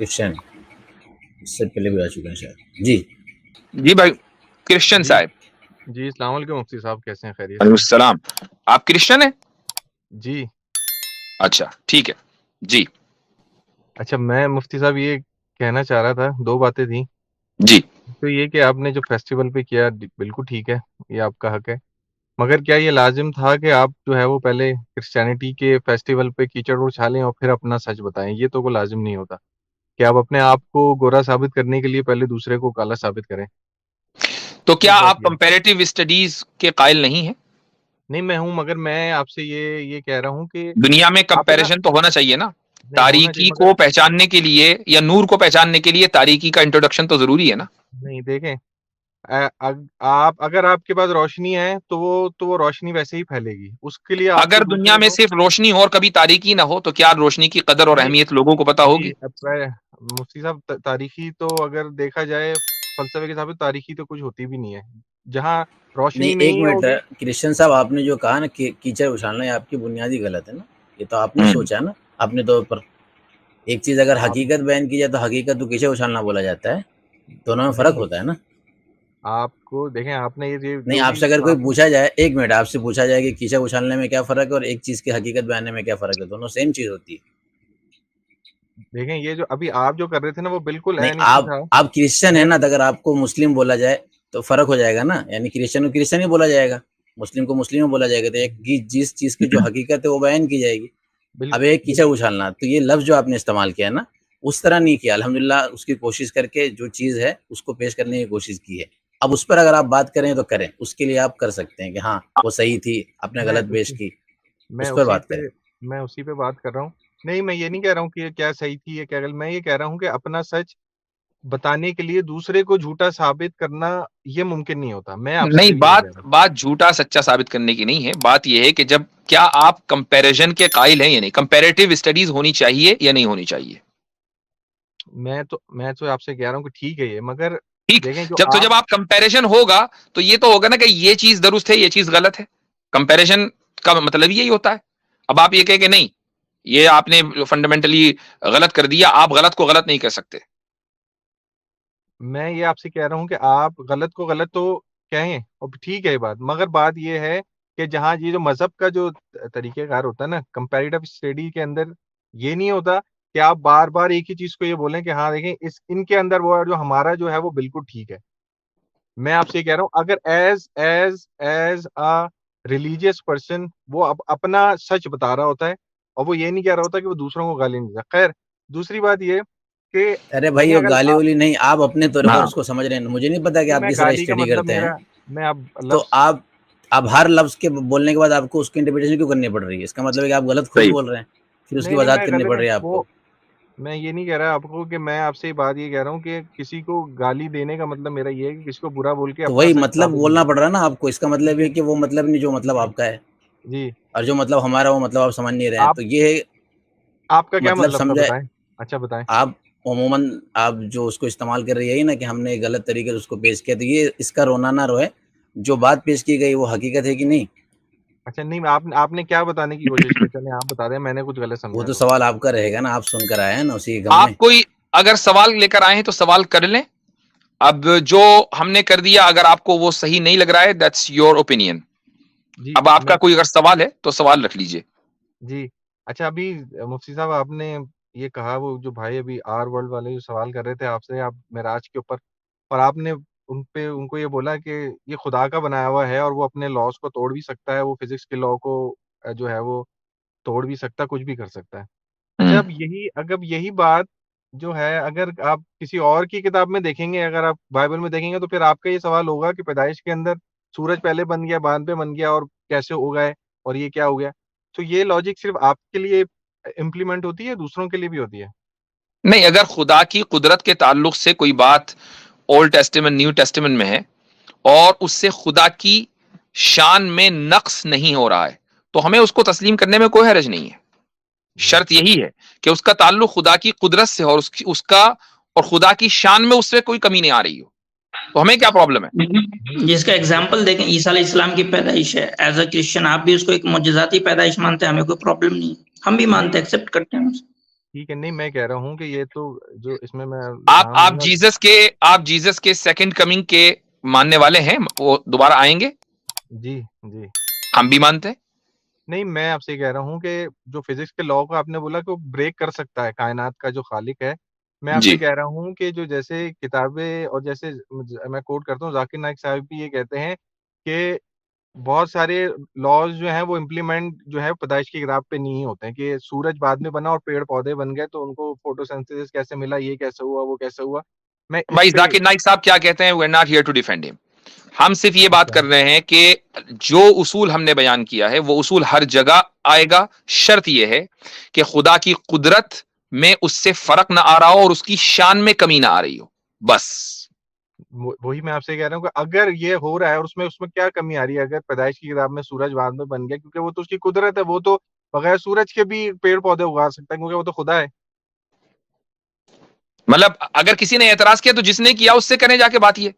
Christian, اس سے پہلے بھی آ چکے ہیں شاید. جی جی بھائی کرسچن جی صاحب. جی السلام علیکم مفتی صاحب، کیسے ہیں؟ خیریت علیکم سے؟ السلام. آپ کرسچن ہیں؟ جی اچھا ٹھیک ہے جی. اچھا، میں مفتی صاحب یہ کہنا چاہ رہا تھا، دو باتیں تھیں. جی تو یہ کہ آپ نے جو فیسٹیول پہ کیا بالکل ٹھیک ہے، یہ آپ کا حق ہے، مگر کیا یہ لازم تھا کہ آپ جو ہے وہ پہلے کرسچینٹی کے فیسٹیول پہ کیچڑ اچھالیں اور پھر اپنا سچ بتائیں؟ یہ تو کوئی لازم نہیں ہوتا کہ آپ اپنے آپ کو گورا ثابت کرنے کے لیے پہلے دوسرے کو کالا ثابت کریں. تو کیا ایک بات آپ یہ ہے. کمپیریٹیو اسٹڈیز کے قائل نہیں ہیں؟ نہیں میں ہوں، مگر میں آپ سے یہ کہہ رہا ہوں کہ دنیا میں اپنا کمپیریزن تو ہونا چاہیے نا. نہیں ہونا چاہیے، تاریکی مگر کو پہچاننے کے لیے یا نور کو پہچاننے کے لیے تاریکی کا انٹروڈکشن تو ضروری ہے نا. نہیں دیکھیں، اگر آپ کے پاس روشنی ہے تو وہ روشنی ویسے ہی پھیلے گی، اس کے لیے آپ کو اگر دنیا دوسرے میں کو. صرف روشنی ہو اور کبھی تاریکی نہ ہو تو کیا روشنی کی قدر اور نہیں اہمیت لوگوں کو پتا جی ہوگی؟ مفتی صاحب، تاریخی تو اگر دیکھا جائے فلسفے کے حساب سے تاریخی تو کچھ ہوتی بھی نہیں ہے جہاں روشنی نہیں، ایک نہیں منٹ ہوگی. کرسچن صاحب، آپ نے جو کہا نا کہ کیچڑ اچھالنا ہے، آپ کی بنیادی غلط ہے نا. یہ تو آپ نے سوچا نا اپنے طور پر. ایک چیز اگر آپ حقیقت بیان کی جائے تو حقیقت تو کیچڑ اچھالنا بولا جاتا ہے. دونوں میں فرق نہیں، ہوتا ہے نا. آپ کو دیکھیں، آپ نے یہ نہیں، جو آپ بھی سے اگر کوئی آپ نے پوچھا جائے، ایک منٹ، آپ سے پوچھا جائے کہ کیچڑ اچھالنے میں کیا فرق ہے اور ایک چیز کی حقیقت بیاننے میں کیا فرق ہے، دونوں سیم چیز ہوتی ہے. دیکھیں، یہ جو ابھی آپ جو کر رہے تھے نا وہ بالکل نہیں، عین اسی تھا. آپ کرسچن ہیں میں نا، تو اگر آپ کو مسلم بولا جائے تو فرق ہو جائے گا نا. یعنی کرسچن کو کرسچن ہی بولا جائے گا، مسلم کو مسلم ہی بولا جائے گا. تو ایک جس چیز کی جو حقیقت ہے وہ بیان کی جائے گی. اب ایک کیچڑ اچھالنا، تو یہ لفظ جو آپ نے استعمال کیا نا، اس طرح نہیں کیا. الحمدللہ اس کی کوشش کر کے جو چیز ہے اس کو پیش کرنے کی کوشش کی ہے. اب اس پر اگر آپ بات کریں تو کریں، اس کے لیے آپ کر سکتے ہیں کہ ہاں وہ صحیح تھی، آپ نے میں غلط پیش کی، میں اس پر اسی بات پہ کریں. میں اسی پہ بات کر رہا ہوں. نہیں میں یہ نہیں کہہ رہا ہوں کہ یہ کیا صحیح تھی یا کیا غلط، میں یہ کہہ رہا ہوں کہ اپنا سچ بتانے کے لیے دوسرے کو جھوٹا ثابت کرنا یہ ممکن نہیں ہوتا. میں آپ سے نہیں، صرف یہی کہہ رہا ہوں. بات جھوٹا سچا ثابت کرنے کی نہیں ہے. بات یہ ہے کہ جب کیا آپ کمپیریزن کے قائل ہیں یا نہیں، کمپیریٹیو اسٹڈیز ہونی چاہیے یا نہیں ہونی چاہیے. میں تو آپ سے کہہ رہا ہوں کہ ٹھیک ہے یہ، مگر ٹھیک، دیکھیں جو جب آپ کمپیریزن ہوگا تو یہ تو ہوگا نا کہ یہ چیز درست ہے یہ چیز غلط ہے. کمپیریزن کا مطلب یہی ہوتا ہے. اب آپ یہ کہیں کہ نہیں یہ آپ نے فنڈامنٹلی غلط کر دیا، آپ غلط کو غلط نہیں کر سکتے. میں یہ آپ سے کہہ رہا ہوں کہ آپ غلط کو غلط تو کہیں اور ٹھیک ہے یہ بات، مگر بات یہ ہے کہ جہاں یہ جو مذہب کا جو طریقہ کار ہوتا ہے نا کمپیریٹیو اسٹڈی کے اندر، یہ نہیں ہوتا کہ آپ بار بار ایک ہی چیز کو یہ بولیں کہ ہاں دیکھیں ان کے اندر وہ جو ہمارا جو ہے وہ بالکل ٹھیک ہے. میں آپ سے یہ کہہ رہا ہوں اگر ایز ریلیجیس پرسن وہ اپنا سچ بتا رہا ہوتا ہے اور وہ یہ نہیں کہہ رہا ہوتا کہ وہ دوسروں کو گالی نہیں دیتا. خیر دوسری بات یہ کہ ارے بھائی دیکھیں وہ اگر گالی آپ ولی نہیں، آپ اپنے طور پر ہاں اس کو سمجھ رہے ہیں. مجھے نہیں پتا کہ آپ میں کس طرح گالی کا اسٹڈی مطلب کرتے ہیں. میں اب تو لفظ آپ ہر لفظ کے بولنے کے بعد آپ کو اس کی انٹرپریٹیشن کیوں کرنی پڑ رہی ہے؟ اس کا مطلب ہے کہ آپ غلط خود صحیح. بول رہے ہیں، پھر اس کی نہیں وضاحت میں کرنی غلط پڑ رہی ہے آپ کو. میں یہ نہیں کہہ رہا آپ کو کہ میں آپ سے بات یہ کہہ رہا ہوں کہ کسی کو گالی دینے کا مطلب میرا یہ ہے کہ کسی کو برا بول کے تو اپنا وہی سچ مطلب ثابت نہیں بولنا کرنا. پڑ رہا ہے نا آپ کو. اس کا مطلب یہ کہ وہ مطلب نہیں جو مطلب آپ کا ہے، جی اور جو مطلب ہمارا وہ مطلب آپ سمجھ نہیں رہے ہیں. آپ تو یہ آپ کا کیا مطلب مطلب تھا سمجھے بتائیں. اچھا بتائیں. آپ. عموماً آپ جو اس کو استعمال کر رہی ہے نا کہ ہم نے غلط طریقے سے اس کو پیش کیا، تو یہ اس کا رونا نہ روئے. جو بات پیش کی گئی وہ حقیقت ہے کہ نہیں. اچھا نہیں آپ نے کیا بتانے کی کوشش کی؟ چلیں آپ بتا دیں، میں نے کچھ غلط وہ سمجھا تو تو. سوال آپ کا رہے گا نا، آپ سن کر آئے ہیں نا اسی کے غم میں. آپ کوئی اگر سوال لے کر آئے ہیں تو سوال کر لیں. اب جو ہم نے کر دیا اگر آپ کو وہ صحیح نہیں لگ رہا ہے دیٹس یور اوپینین. جی اب آپ کا کوئی اگر سوال ہے تو سوال رکھ لیجئے. جی اچھا ابھی مفتی صاحب آپ نے یہ کہا، وہ جو بھائی ابھی آر ورلڈ والے جو سوال کر رہے تھے آپ سے، آپ معراج کے اوپر، اور آپ نے ان کو یہ بولا کہ یہ خدا کا بنایا ہوا ہے اور وہ اپنے لاس کو توڑ بھی سکتا ہے، وہ فزکس کے لا کو جو ہے وہ توڑ بھی سکتا ہے، کچھ بھی کر سکتا ہے. اچھا اب یہی بات جو ہے اگر آپ کسی اور کی کتاب میں دیکھیں گے، اگر آپ بائبل میں دیکھیں گے تو پھر آپ کا یہ سوال ہوگا کہ پیدائش کے اندر سورج پہلے بن گیا، بعد میں بن گیا، اور کیسے ہو گئے اور یہ کیا ہو گیا. تو یہ لاجک صرف آپ کے لیے امپلیمنٹ ہوتی ہے، دوسروں کے لیے بھی ہوتی ہے؟ نہیں، اگر خدا کی قدرت کے تعلق سے کوئی بات اولڈ ٹیسٹیمنٹ نیو ٹیسٹیمنٹ میں ہے اور اس سے خدا کی شان میں نقص نہیں ہو رہا ہے تو ہمیں اس کو تسلیم کرنے میں کوئی حرج نہیں ہے. شرط یہی ہے کہ اس کا تعلق خدا کی قدرت سے اور اس کا اور خدا کی شان میں اس سے کوئی کمی نہیں آ رہی ہو تو ہمیں کیا پرابلم ہے. جس کا ایگزامپل دیکھیں، عیسیٰ علیہ السلام کی پیدائش ہے، ایز اے کرسچن آپ بھی اس کو ایک معجزاتی پیدائش مانتے ہیں، ہمیں کوئی پرابلم نہیں ہے، ہم بھی مانتے ہیں، ایکسیپٹ کرتے ہیں. ٹھیک ہے، نہیں میں کہہ رہا ہوں کہ یہ تو جو اس میں آپ جیزس کے سیکنڈ کمنگ کے ماننے والے ہیں؟ وہ دوبارہ آئیں گے؟ جی جی ہم بھی مانتے ہیں. نہیں، میں آپ سے کہہ رہا ہوں کہ جو فزکس کے لا کو آپ نے بولا کہ وہ بریک کر سکتا ہے کائنات کا جو خالق ہے، میں آپ جی سے کہہ رہا ہوں کہ جو جیسے کتابیں اور جیسے میں کوٹ کرتا ہوں، ذاکر نائک صاحب بھی یہ کہتے ہیں کہ بہت سارے لاز جو ہیں وہ امپلیمنٹ جو ہے پیدائش کی کتاب پہ نہیں ہوتے ہیں، کہ سورج بعد میں بنا اور پیڑ پودے بن گئے تو ان کو فوٹو سینتھسس کیسے ملا، یہ کیسے ہوا، وہ کیسے ہوا. میں اس بھائی پہ ذاکر نائک صاحب کیا کہتے ہیں؟ We are not here to defend ہم. ہم صرف یہ بات اچھا کر رہے ہیں کہ جو اصول ہم نے بیان کیا ہے وہ اصول ہر جگہ آئے گا. شرط یہ ہے کہ خدا کی قدرت میں اس سے فرق نہ آ رہا ہو اور اس کی شان میں کمی نہ آ رہی ہو، بس. وہی میں آپ سے کہہ رہا ہوں کہ اگر یہ ہو رہا ہے اور اس میں کیا کمی آ رہی ہے؟ اگر پیدائش کی کتاب میں سورج بعد میں بن گیا، کیونکہ وہ تو اس کی قدرت ہے، وہ تو بغیر سورج کے بھی پیڑ پودے اگا سکتا ہے کیونکہ وہ تو خدا ہے. مطلب اگر کسی نے اعتراض کیا تو جس نے کیا اس سے کریں جا کے بات. یہ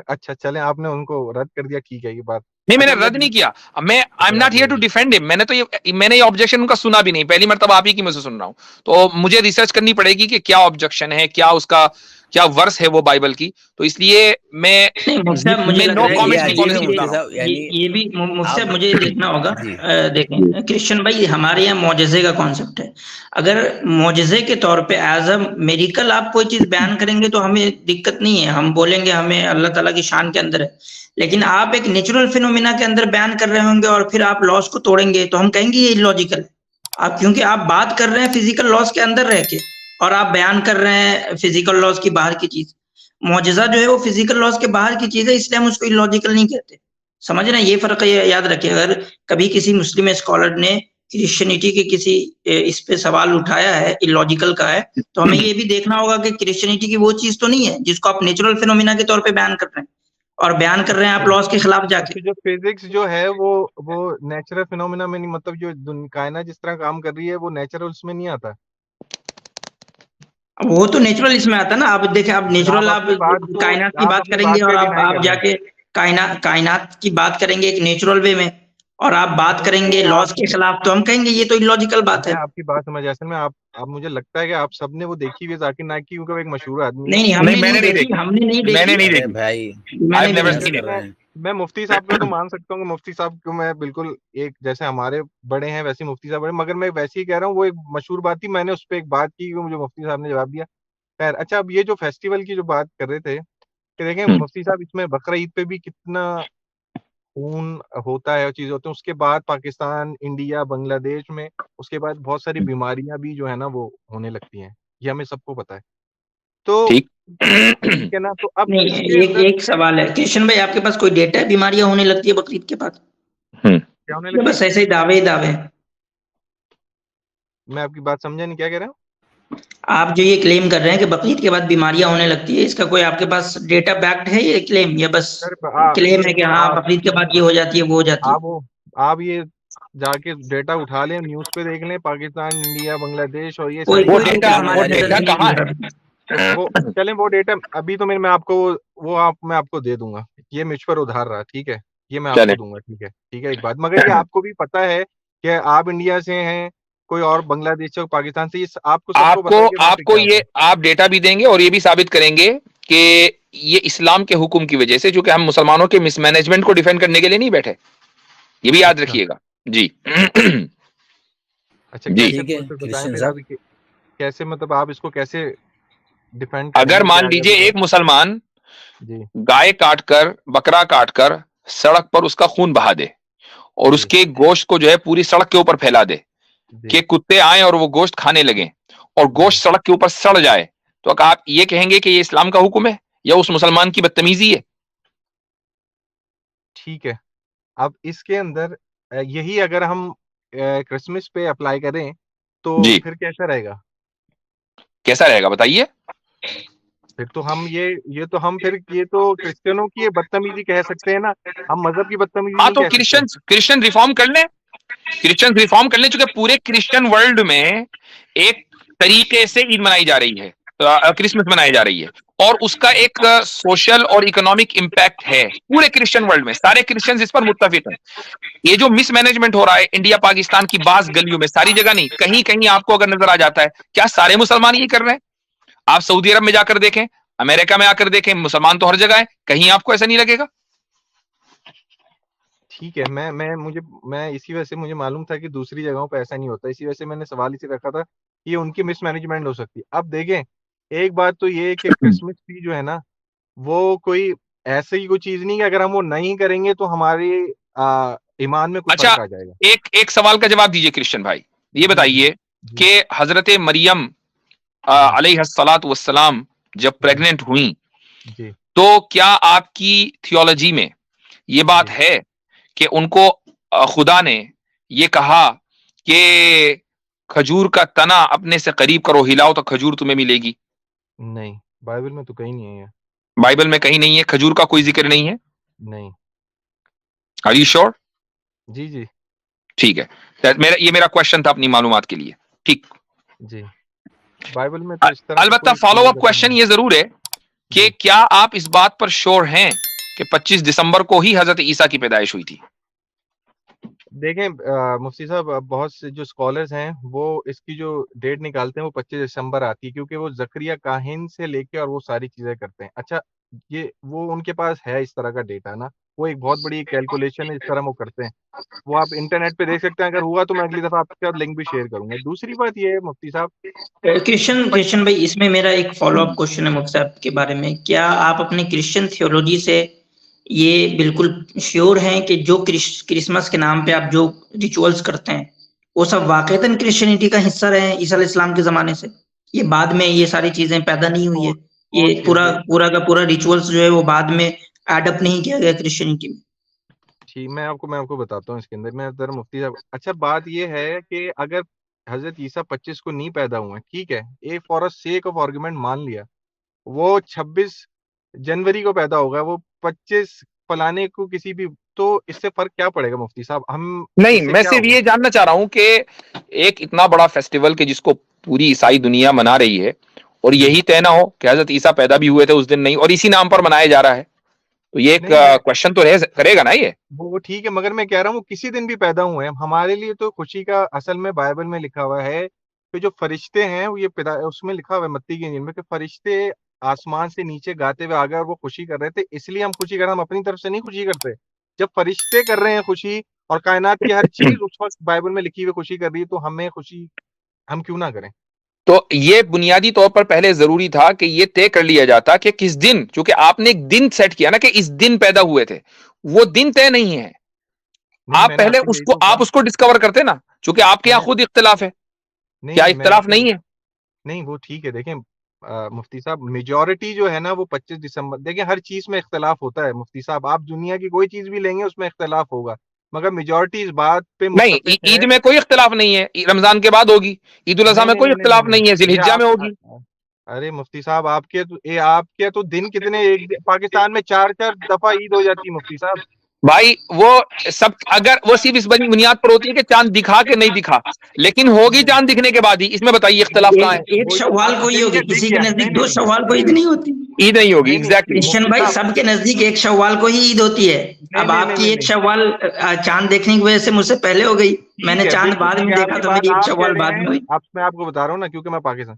اچھا چلیں، آپ نے ان کو رد کر دیا، ٹھیک ہے یہ بات. نہیں، میں نے اچھا رد نہیں کیا. میں آئی ایم اچھا ناٹ ہیئر ٹو ڈیفینڈ ہم. میں نے یہ آبجیکشن ان کا سنا بھی نہیں، پہلی مرتبہ آپ ہی کی میں سے سن رہا ہوں. تو مجھے ریسرچ کرنی پڑے گی کہ کیا آبجیکشن ہے، کیا اس کا کیا ورس ہے وہ بائبل کی. تو اس لیے میں مفتی صاحب مجھے لگ نو رہا ہے کامنٹس کی عجیب ہے پالیسی بتا مفتی رہا ہوں. صاحب، یعنی یہ بھی مفتی صاحب مجھے دیکھنا ہوگا. جی دیکھیں کرسچن بھائی، ہمارے یہاں معجزے کا کانسیپٹ ہے. اگر معجزے کے طور پہ ایز اے میریکل آپ کوئی چیز بیان کریں گے تو ہمیں دقت نہیں ہے، ہم بولیں گے ہمیں اللہ تعالیٰ کی شان کے اندر ہے. لیکن آپ ایک نیچرل فینومینا کے اندر بیان کر رہے ہوں گے اور پھر آپ لاس کو توڑیں گے تو ہم کہیں گے یہ لوجیکل ہے. آپ کیونکہ آپ بات کر رہے ہیں فزیکل لاس کے اندر رہ کے اور آپ بیان کر رہے ہیں فزیکل لاس کی باہر کی چیز. معجزہ جو ہے وہ فزیکل لاس کے باہر کی چیز ہے، اس لیے ہم اس کو illogical نہیں کہتے. سمجھ رہے ہیں یہ فرق ہے، یاد رکھیں. اگر کبھی کسی مسلم اسکالر نے کرسچینٹی کے کسی اس پہ سوال اٹھایا ہے illogical کا ہے، تو ہمیں یہ بھی دیکھنا ہوگا کہ کرسچینٹی کی وہ چیز تو نہیں ہے جس کو آپ نیچرل فینومینا کے طور پہ بیان کر رہے ہیں اور بیان کر رہے ہیں آپ لاس کے خلاف جا کے. جو فزکس جو ہے وہ نیچرل فینومینا میں نہیں، مطلب جو کائنات جس طرح کام کر رہی ہے وہ نیچرل اس میں نہیں آتا. وہ تو نیچرل اس میں آتا ہے نا. آپ دیکھیں، آپ نیچرل آپ اپنی بات کو کائنات کی آپ بات اپنی کریں گے بات اور پہ آپ ڈینائی آپ کر جا رہے ہیں. کے کائنات کی بات کریں گے ایک نیچرل وے میں اور آپ بات کریں گے لاس کے خلاف تو ہم کہیں گے یہ تو illogical بات ہے. میں آپ کی بات سمجھ اصل میں آپ مجھے لگتا ہے کہ آپ سب نے وہ دیکھی ہوئی ہے ذاکر نائک کی، کیونکہ وہ ایک مشہور آدمی ہے. نہیں ہم نہیں، نے میں نے نہیں نہیں دیکھی، دیکھی. ہم نے نہیں میں نے دیکھی. نہیں ارے دیکھی. بھائی میں نے I've بھی never نہیں بحث seen کر it. رہے ہیں. میں مفتی صاحب کا تو مان سکتا ہوں کہ مفتی صاحب کو میں بالکل ایک جیسے ہمارے بڑے ہیں ویسے مفتی صاحب بڑے، مگر میں ویسے ہی کہہ رہا ہوں وہ ایک مشہور بات تھی، میں نے اس پہ ایک بات کی مجھے مفتی صاحب نے جواب دیا. خیر اچھا، اب یہ جو فیسٹیول کی جو بات کر رہے تھے کہ دیکھیں مفتی صاحب اس میں بقرہ عید پہ بھی کتنا خون ہوتا ہے اور چیز ہوتے ہیں، اس کے بعد پاکستان، انڈیا، بنگلہ دیش میں اس کے بعد بہت ساری بیماریاں بھی جو ہے نا وہ ہونے لگتی ہیں، یہ ہمیں سب کو پتا ہے. تو ٹھیک. ٹھیک ہے نا، تو اب اس نہیں. کے اندر ایک سوال ہے کرشن بھائی، آپ کے پاس کوئی ڈیٹا ہے بیماریاں ہونے لگتی ہے بقرعید کے بعد؟ کیا ہونے لگتی بس ہے؟ ایسے ہی دعوے ہی دعوے ہیں. میں آپ کی بات سمجھا نہیں، کیا کہہ رہے ہیں؟ آپ جو یہ کلیم کر رہے ہیں کہ بقرعید کے بعد بیماریاں ہونے لگتی ہے، اس کا کوئی آپ کے پاس ڈیٹا بیکڈ ہے یہ کلیم، یا بس سر کلیم ہے یہ کہ تو ہاں بقرعید کے بعد یہ ہو جاتی ہے وہ ہو جاتی ہے؟ آپ یہ جا کے ڈیٹا اٹھا لیں، نیوز پہ دیکھ لیں، پاکستان، انڈیا، بنگلہ دیش اور یہ کوئی ساری وہ کوئی جگہیں ڈیٹا ڈیٹا جو وہ ہمارے نظر ڈیٹا سے نہیں کہاں گزرا. ہے؟ وہ چلیں وہ ڈیٹا ابھی تو میں آپ کو میں آپ کو دے دوں گا، یہ مجھ پر ادھار رہا، ٹھیک ہے، یہ میں آپ چلیں. کو دوں گا، ٹھیک ہے ایک بات، مگر یہ آپ کو بھی پتا ہے کہ آپ انڈیا سے ہیں، کوئی اور بنگلہ دیش سے، پاکستان سے، یہ آپ کو سب کو پتا ہے کہ وہاں پہ آپ کو کیا ہوتا یہ آپ ڈیٹا بھی دیں گے اور یہ بھی ثابت کریں گے کہ یہ اسلام کے حکم کی وجہ سے، چونکہ ہم مسلمانوں کے مس مینجمنٹ کو ڈیفینڈ کرنے کے لیے نہیں بیٹھے، یہ بھی ہے. یاد اچھا رکھیے گا. جی. اچھا، جی. کیسے ٹھیک ہے بتائیں کرسچن پھر صاحب. ابھی کیسے، مطلب آپ اس کو کیسے ڈیفینڈ کریں اگر گے کہ مان اگر لیجئے ایک مسلمان جی گائے کاٹ کر، بکرا کاٹ کر سڑک پر اس کا خون بہا دے اور اس جی کے گوشت کو جو ہے پوری سڑک کے اوپر پھیلا دے جی کہ کتے آئیں اور وہ گوشت کھانے لگیں اور جی گوشت سڑک کے اوپر سڑ جائے، تو آپ یہ کہیں گے کہ یہ اسلام کا حکم ہے یا اس مسلمان کی بدتمیزی ہے؟ ٹھیک ہے. اب اس کے اندر یہی اگر ہم کرسمس پہ اپلائی کریں تو جی. پھر کیسا رہے گا؟ کیسا رہے گا بتائیے؟ پھر تو ہم یہ تو ہم پھر یہ تو کرسچنوں کی بدتمیزی کہہ سکتے ہیں نا، ہم مذہب کی بدتمیزی ہاں نہیں تو کہہ سکتے. کرسچن ریفارم کر لیں، کرسچن ریفارم کر لیں، چونکہ پورے کرسچن ورلڈ میں ایک طریقے سے عید منائی جا رہی ہے. کرسمس منائی جا رہی ہے, اور اس کا ایک سوشل اور اکنامک امپیکٹ ہے پورے کرسچن ورلڈ میں, سارے کرسچنز اس پر متفق ہیں. یہ جو مس مینجمنٹ ہو رہا ہے انڈیا پاکستان کی بعض گلیوں میں, ساری جگہ نہیں, کہیں کہیں آپ کو اگر نظر آ جاتا ہے, کیا سارے مسلمان یہ کر رہے ہیں؟ آپ سعودی عرب میں جا کر دیکھیں, امریکہ میں آ کر دیکھیں, مسلمان تو ہر جگہ ہے, کہیں آپ کو ایسا نہیں لگے گا؟ ٹھیک ہے, میں اسی وجہ سے مجھے معلوم تھا کہ دوسری جگہوں پہ ایسا نہیں ہوتا, اسی وجہ سے میں نے سوال اسی رکھا تھا کہ یہ ان کی مس مینجمنٹ ہو سکتی ہے. اب دیکھیں, ایک بات تو یہ ہے کہ کرسمس ٹری جو ہے نا وہ کوئی ایسی کوئی چیز نہیں کہ اگر ہم وہ نہیں کریں گے تو ہماری ایمان میں کچھ اچھا, فرق آ جائے گا. ایک سوال کا جواب دیجئے کرسچن بھائی, یہ جی بتائیے جی کہ حضرت مریم جی علیہ الصلاۃ والسلام جب جی پریگننٹ ہوئیں جی تو کیا آپ کی تھیولوجی میں یہ بات جی ہے کہ ان کو خدا نے یہ کہا کہ کھجور کا تنا اپنے سے قریب کرو, ہلاؤ تو کھجور تمہیں ملے گی؟ نہیں, بائبل میں تو کہیں نہیں ہے یہ. بائبل میں کہیں نہیں ہے, کھجور کا کوئی ذکر نہیں ہے. نہیں. Are you sure؟ جی جی ٹھیک ہے, یہ میرا کوشچن تھا اپنی معلومات کے لیے. ٹھیک, جی, بائبل میں تو اس طرح کا البتہ کوئی فالو اپ ذکر کوشچن نہیں. یہ ضرور ہے کہ جی, کیا آپ اس بات پر شور ہیں کہ 25 دسمبر کو ہی حضرت عیسیٰ کی پیدائش ہوئی تھی؟ دیکھیں مفتی صاحب, بہت سے جو اسکالرز ہیں وہ اس کی جو ڈیٹ نکالتے ہیں وہ 25 دسمبر آتی ہے, کیونکہ وہ زکریا کاہن سے لے کے اور وہ ساری چیزیں کرتے ہیں. اچھا, یہ وہ ان کے پاس ہے اس طرح کا ڈیٹا نا, وہ ایک بہت بڑی کیلکولیشن ہے اس طرح وہ کرتے ہیں. وہ آپ انٹرنیٹ پہ دیکھ سکتے ہیں, اگر ہوا تو میں اگلی دفعہ آپ کے ساتھ لنک بھی شیئر کروں گا. دوسری بات یہ ہے مفتی صاحب, کرسچن بھائی, اس میں میرا ایک فالو اپ کوشچن ہے مفتی صاحب کے بارے میں. کیا آپ اپنے کرسچن تھیولوجی سے یہ بالکل شیور ہیں کہ جو کرسمس کے نام پہ آپ جو ریچولز کرتے ہیں وہ سب واقعتاً کرسچینٹی کا حصہ رہے ہیں عیسیٰ علیہ السلام کے زمانے سے؟ یہ بعد میں یہ ساری چیزیں پیدا نہیں ہوئی ہے, یہ پورا کا پورا ریچولز جو ہے وہ بعد میں ایڈ اپ نہیں کیا گیا کرسچینٹی میں؟ ٹھیک, میں آپ کو بتاتا ہوں اس کے اندر. میں ذرا مفتی صاحب, اچھا بات یہ ہے کہ اگر حضرت عیسیٰ 25 کو نہیں پیدا ہوئے, ٹھیک ہے, ایک فار سیک آف آرگومنٹ مان لیا, وہ 26 جنوری کو پیدا ہوگا, وہ 25 فلانے کو کسی بھی, تو اس سے فرق کیا پڑے گا مفتی صاحب؟ ہم نہیں, اس سے میں کیا صرف ہوگا؟ یہ جاننا چاہ رہا ہوں کہ ایک اتنا بڑا فیسٹیول کہ جس کو پوری عیسائی دنیا منا رہی ہے, اور جی, یہی طے نہ ہو کہ حضرت عیسیٰ پیدا بھی ہوئے تھے اس دن نہیں, اور اسی نام پر منایا جا رہا ہے, تو یہ ایک نہیں, کوشچن تو کرے گا نا یہ. وہ ٹھیک ہے, مگر میں کہہ رہا ہوں وہ کسی دن بھی پیدا ہوئے ہیں, ہمارے لیے تو خوشی کا اصل میں بائبل میں لکھا ہوا ہے کہ جو فرشتے ہیں وہ یہ اس میں لکھا ہوا ہے متی کی انجیل میں کہ فرشتے آسمان سے نیچے گاتے ہوئے آ گئے اور وہ خوشی کر رہے تھے, اس لیے ہم خوشی کر رہے ہیں, ہم اپنی طرف سے نہیں خوشی کرتے. جب فرشتے کر رہے ہیں خوشی اور کائنات کی ہر چیز اس وقت بائبل میں لکھی ہوئی خوشی کر رہی ہے, تو ہمیں خوشی ہم کیوں نہ کریں؟ تو یہ بنیادی طور پر پہلے ضروری تھا کہ یہ طے کر لیا جاتا کہ کس دن, چونکہ آپ نے ایک دن سیٹ کیا نا کہ اس دن پیدا ہوئے تھے, وہ دن طے نہیں ہے. نہیں, آپ میں نے پہلے آپ سے یہی تو آپ کہا. اس کو ڈسکور کرتے نا, چونکہ آپ کے میں یہاں نے خود اختلاف ہے. کیا نہیں, میں نے اختلاف تو نہیں ہے؟ نہیں, وہ ٹھیک ہے. دیکھیں مفتی صاحب, میجورٹی جو ہے نا وہ 25 دسمبر, دیکھیں ہر چیز میں اختلاف ہوتا ہے مفتی صاحب, آپ دنیا کی کوئی چیز بھی لیں گے اس میں اختلاف ہوگا, مگر میجورٹی اس بات پہ نہیں, متفق ہے. عید میں کوئی اختلاف نہیں ہے, رمضان کے بعد ہوگی. عید الاضحیٰ نہیں میں نہیں کوئی نہیں نہیں اختلاف نہیں, نہیں ہے, ذی یہ الحجہ میں آپ ہوگی. ارے مفتی صاحب, آپ کے تو دن کتنے, پاکستان میں 4 دفعہ عید ہو جاتی ہے مفتی صاحب. بھائی وہ سب اگر وہ صرف اس بنیاد پر ہوتی ہے کہ چاند دکھا کہ نہیں دکھا, لیکن ہوگی چاند دکھنے کے بعد ہی, اس میں بتائیے اختلاف کہاں ہے؟ ایک شوال کو ہی دن ہوگی, کے کسی دن کے کیا, نزدیک نہیں 2 نہیں شوال کو عید نہیں ہوتی. عید نہیں ہوگی, نہیں نہیں ایگزیکٹلی. کرسچن مفتی بھائی, صاحب, سب کے نزدیک 1 شوال کو ہی عید ہوتی ہے. نہیں اب نہیں آپ نہیں کی نہیں 1 نہیں, شوال چاند دیکھنے کی وجہ سے مجھ سے پہلے ہو گئی, میں ٹھیک نے ہے, چاند بالکل بعد ٹھیک میں ہے, آپ دیکھا کی تو بات میری 1 آپ کہہ شوال بعد رہے میں ہیں. ہوئی. میں آپ کو بتا رہا ہوں نا, کیونکہ میں پاکستان,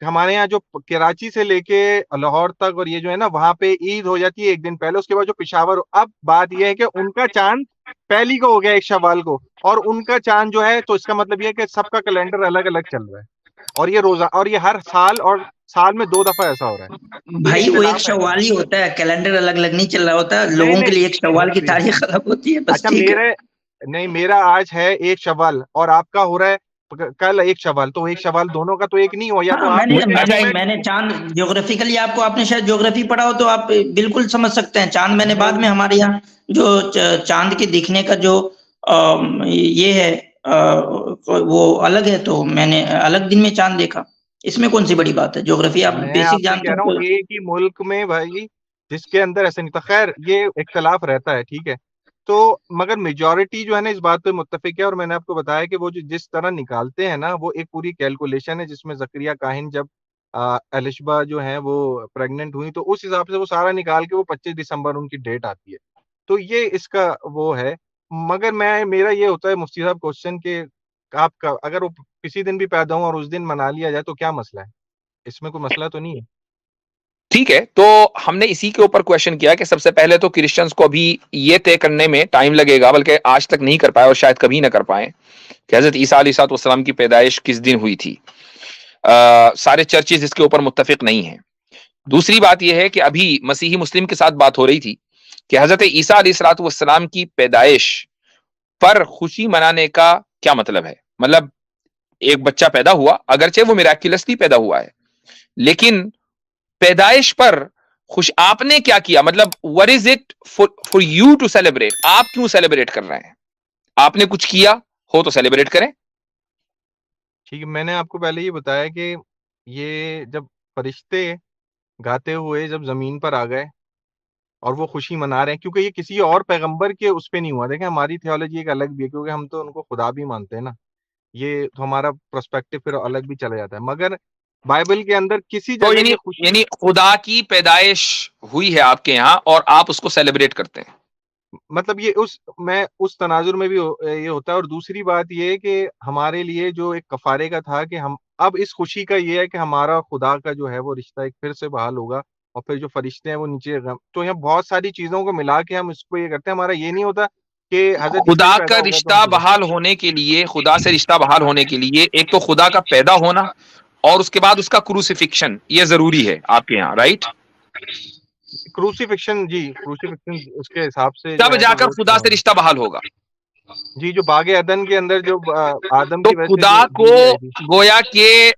ہمارے یہاں جو کراچی سے لے کے لاہور تک اور یہ جو ہے نا وہاں پہ عید ہو جاتی ہے 1 دن پہلے, اس کے بعد جو پشاور, اب بات یہ ہے کہ ان کا چاند پہلی کو ہو گیا 1 شوال کو, اور ان کا چاند جو ہے, تو اس کا مطلب یہ ہے کہ سب کا کیلنڈر الگ الگ چل رہا ہے, اور یہ روزہ, اور یہ ہر سال, اور سال میں 2 دفعہ ایسا ہو رہا ہے, تو یہ بھائی وہ 1 اختلاف ہے. شوال ہی ہوتا ہے, کیلنڈر الگ الگ نہیں چل رہا ہوتا, نہیں لوگوں کے لیے 1 نہیں شوال کی مفتی, تاریخ الگ ہوتی ہے, بس اچھا ٹھیک ہے. میرا آج ہے 1 شوال اور آپ کا ہو رہا ہے کل 1 شوال, تو 1 شوال دونوں کا تو ایک نہیں ہو, یا تو ہاں, آپ مجھے اچھا, میں میں نے چاند جغرافیکلی, آپ نے شاید جغرافی پڑھا ہو تو آپ بالکل سمجھ سکتے ہیں. چاند میں نے بعد نہیں میں, ہمارے یہاں جو چاند کے دکھنے کا جو یہ ہے وہ الگ ہے, تو میں نے الگ دن میں چاند دیکھا, اس میں کون سی بڑی بات ہے؟ جغرافی آپ میں آپ بیسک سے جانتے کہہ رہا ہیں ہوں تو. ایک ہی ملک میں بھائی جس کے اندر ایسا نہیں تھا, خیر یہ اختلاف رہتا ہے, ٹھیک ہے, تو مگر میجورٹی جو ہے نا اس بات پہ متفق ہے, اور میں نے آپ کو بتایا کہ وہ جس طرح نکالتے ہیں نا وہ ایک پوری کیلکولیشن ہے, جس میں زکریا کاہن جب الشبا جو ہیں وہ پریگننٹ ہوئی، تو اس حساب سے وہ سارا نکال کے وہ 25 دسمبر ان کی ڈیٹ آتی ہے. تو یہ اس کا وہ ہے. مگر میرا یہ ہوتا ہے مفتی صاحب کوشچن کہ آپ کا اگر وہ کسی دن بھی پیدا ہوں اور اس دن منا لیا جائے تو کیا مسئلہ ہے؟ اس میں کوئی مسئلہ تو نہیں ہے؟ ٹھیک ہے، تو ہم نے اسی کے اوپر کویشچن کیا کہ سب سے پہلے تو کرسچنز کو ابھی یہ طے کرنے میں ٹائم لگے گا، بلکہ آج تک نہیں کر پائے اور شاید کبھی نہ کر پائیں کہ حضرت عیسیٰ علیہ الصلوۃ والسلام کی پیدائش کس دن ہوئی تھی. سارے چرچز اس کے اوپر متفق نہیں ہیں. دوسری بات یہ ہے کہ ابھی مسیحی مسلم کے ساتھ بات ہو رہی تھی کہ حضرت عیسیٰ علیہ الصلوۃ والسلام کی پیدائش پر خوشی منانے کا کیا مطلب ہے. مطلب ایک بچہ پیدا ہوا، اگرچہ وہ میراکولسلی پیدا ہوا ہے، لیکن پیدائش پر خوش آپ نے کیا کیا؟ مطلب what is it for you to celebrate؟ آپ کیوں سیلیبریٹ کر رہے ہیں؟ آپ نے کچھ کیا ہو تو سیلیبریٹ کریں. ٹھیک ہے، میں نے آپ کو پہلے یہ بتایا کہ یہ جب فرشتے گاتے ہوئے جب زمین پر آ گئے اور وہ خوشی منا رہے ہیں، کیونکہ یہ کسی اور پیغمبر کے اس پہ نہیں ہوا. دیکھیں ہماری تھیولوجی ایک الگ بھی ہے، کیونکہ ہم تو ان کو خدا بھی مانتے ہیں نا، یہ تو ہمارا پرسپیکٹو پھر الگ بھی چلا جاتا ہے. مگر بائبل کے اندر کسی تو جگہ یہ خوشی یعنی خدا کی پیدائش ہوئی ہے آپ کے یہاں اور آپ اس کو سیلیبریٹ کرتے ہیں. مطلب یہ اس تناظر میں بھی یہ ہوتا ہے. اور دوسری بات یہ ہے کہ ہمارے لیے جو ایک کفارے کا تھا کہ ہم اب اس خوشی کا یہ ہے کہ ہمارا خدا کا جو ہے وہ رشتہ ایک پھر سے بحال ہوگا، اور پھر جو فرشتے ہیں وہ نیچے تو یہاں بہت ساری چیزوں کو ملا کے ہم اس کو یہ کرتے ہیں. ہمارا یہ نہیں ہوتا کہ حضرت خدا عیسیٰ پیدا کا ہو گیا تو رشتہ ہم خوش بحال ہونے کے لیے، خدا سے رشتہ بحال ہونے کے لیے ایک تو خدا کا پیدا ہونا اور اس کے بعد اس کا کروسیفکشن، یہ ضروری ہے آپ کے یہاں، رائٹ؟ کروسیفکشن، جی کروسیفکشن اس کے حساب سے جو تب ہے جا تو کر وہ خدا سے رشتہ بحال ہوگا. جی جو باغ عدن کے اندر جو آدم تو کی وجہ سے خدا جو کو بیوی آئی تھی، گویا کہ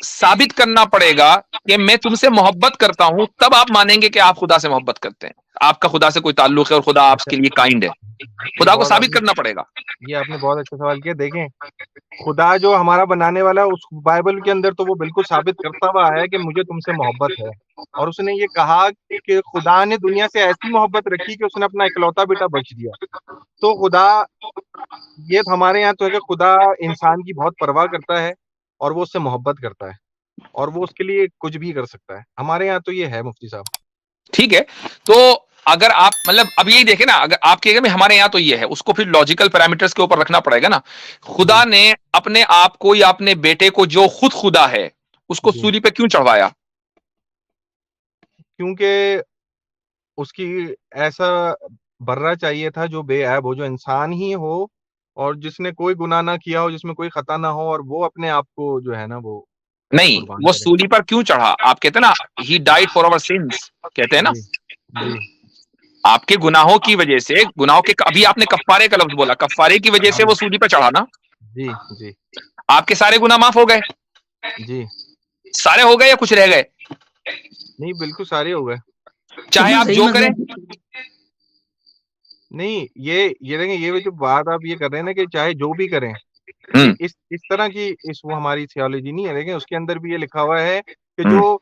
ثابت کرنا پڑے گا کہ میں تم سے محبت کرتا ہوں، تب آپ مانیں گے کہ آپ خدا سے محبت کرتے ہیں، آپ کا خدا سے کوئی تعلق ہے اور خدا آپ اچھا کے لیے کائنڈ ہے. یہ خدا کو بہت ثابت کرنا پڑے گا. یہ آپ نے بہت اچھا سوال کیا. دیکھیں خدا جو ہمارا بنانے والا ہے، اس بائبل کے اندر تو وہ بالکل ثابت کرتا ہوا ہے کہ مجھے تم سے محبت ہے. اور اس نے یہ کہا کہ خدا نے دنیا سے ایسی محبت رکھی کہ اس نے اپنا اکلوتا بیٹا بخش دیا. تو خدا، یہ ہمارے یہاں تو ہے کہ خدا انسان کی بہت پرواہ کرتا ہے اور وہ اس سے محبت کرتا ہے اور وہ اس کے لیے کچھ بھی کر سکتا ہے. ہمارے یہاں تو یہ ہے مفتی صاحب. ٹھیک ہے، تو اگر آپ مطلب اب یہی دیکھیں نا، اگر آپ کہے گا ہمارے یہاں تو یہ ہے، اس کو پھر لاجیکل پیرامیٹرز کے اوپر رکھنا پڑے گا نا. خدا نے اپنے آپ کو یا اپنے بیٹے کو جو خود خدا ہے اس کو سولی پہ کیوں چڑھوایا؟ کیونکہ اس کی ایسا برہ چاہیے تھا جو بے عیب ہو، جو انسان ہی ہو اور جس نے کوئی گناہ نہ کیا ہو، جس میں کوئی خطا نہ ہو، اور وہ اپنے آپ کو جو ہے نا وہ نہیں، قربان وہ کرے. سولی پر کیوں چڑھا؟ آپ کہتے ہیں نا he died for our sins, کہتے ہیں نا جی جی آپ کے گناہوں کی وجہ سے، گناہوں کے ابھی آپ نے کفارے کا لفظ بولا، کفارے کی وجہ سے وہ سولی پہ چڑھا نا. جی جی آپ کے سارے گناہ معاف ہو گئے؟ جی سارے ہو گئے یا کچھ رہ گئے؟ نہیں بالکل سارے ہو گئے. چاہے آپ جو کریں. نہیں یہ دیکھیں، یہ جو بات آپ یہ کر رہے ہیں نا کہ چاہے جو بھی کریں، اس طرح کی وہ ہماری تھیولوجی نہیں ہے. لیکن اس کے اندر بھی یہ لکھا ہوا ہے کہ جو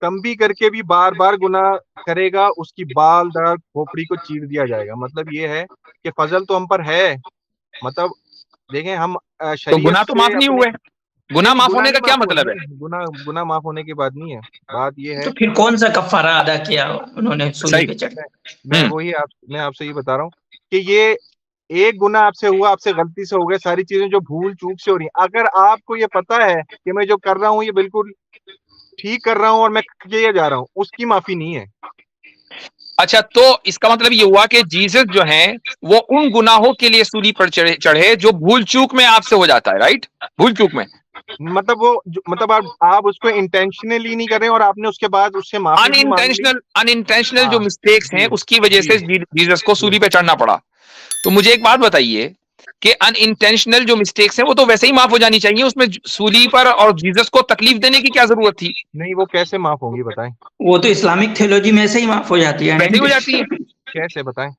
تنبیہ کر کے بھی بار بار گناہ کرے گا اس کی بال دار کھوپڑی کو چیر دیا جائے گا. مطلب یہ ہے کہ فضل تو ہم پر ہے. مطلب دیکھیں ہم تو گناہ تو معاف نہیں ہوئے. گناہ معاف ہونے کا کیا مطلب ہے؟ گناہ معاف ہونے کی بات نہیں ہے. بات یہ ہے تو پھر کون سا کفارہ ادا کیا انہوں نے سولی پہ چڑھ؟ میں آپ سے یہ بتا رہا ہوں کہ یہ ایک گناہ آپ سے ہوا، آپ سے غلطی سے ہو گئے، ساری چیزیں جو بھول چوک سے ہو رہی ہیں، اگر آپ کو یہ پتا ہے کہ میں جو کر رہا ہوں یہ بالکل ٹھیک کر رہا ہوں اور میں کیا جا رہا ہوں، اس کی معافی نہیں ہے. اچھا، تو اس کا مطلب یہ ہوا کہ جیسس جو ہیں وہ ان گناہوں کے لیے سولی پر چڑھے جو بھول چوک میں آپ سے ہو جاتا ہے، رائٹ؟ بھول چوک میں مطلب وہ مطلب آپ اس کو انٹینشنلی نہیں کر رہے اور آپ نے اس کے بعد اس سے معافی بھی مانگ لی. ان انٹینشنل جو مسٹیکس ہیں اس کی وجہ سے جیسس کو سولی پہ چڑھنا پڑا. تو مجھے ایک بات بتائیے کہ ان انٹینشنل جو مسٹیکس ہیں وہ تو ویسے ہی معاف ہو جانی چاہیے، اس میں سولی پر اور جیسس کو تکلیف دینے کی کیا ضرورت تھی؟ نہیں، وہ کیسے معاف ہوں گی بتائیں؟ وہ تو اسلامک تھیولوجی میں سے ہی معاف ہو جاتی ہے. ویسے ہی ہو جاتی ہے. کیسے بتائیں؟